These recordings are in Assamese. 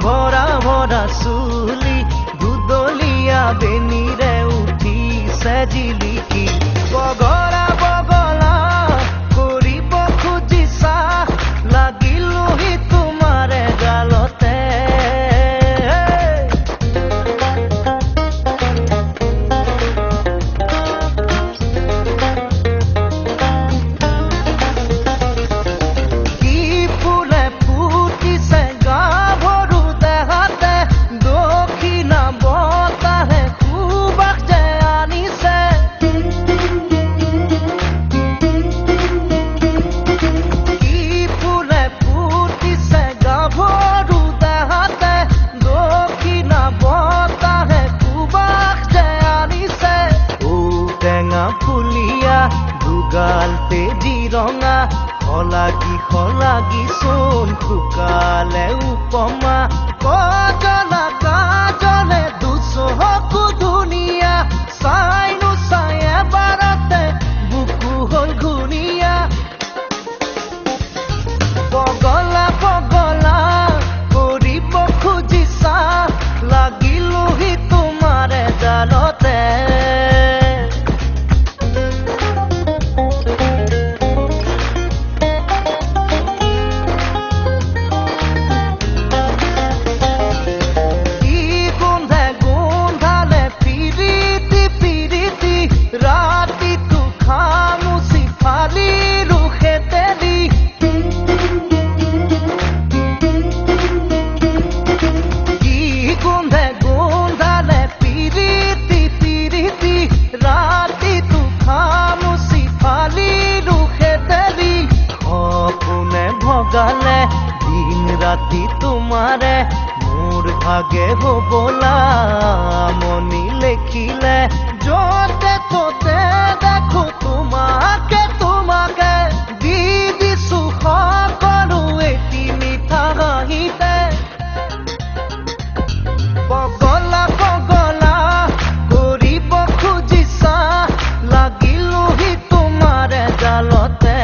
ভৰা ভৰা চুলি দুদলীয়া বেনিৰে উঠিছে জিলিকি বগলা বগলা কৰিব খুজিছা লাগিলোহি তোমাৰে গালতে দুগালতে জিৰঙা খলাগি চোন শুকালে উপমা কজলা কাজলে দুচহকু ধুনীয়া চাইনো চাই এবাৰতে বুকু হ'ল ঘূণীয়া বগলা বগলা কৰিব খুজিছা লাগিলোহি তোমাৰে জালতে দিন ৰাতি তোমাৰে মোৰ ভাগে হবলা মনি লেখিলে যতে ততে দেখো তোমাকে দি দিছো সকলো এটি মিঠা হাঁহিতে বগলা বগলা কৰিব খুজিছা লাগিলোহি তোমাৰে জালতে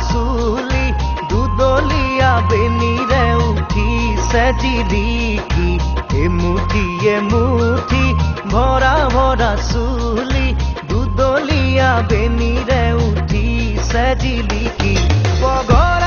চুলি দুদলীয়া বেনিৰে উঠিছে জিলিকি এমুঠি ভৰা ভৰা চুলি দুদলীয়া বেনিৰে উঠিছে জিলিকি বগলা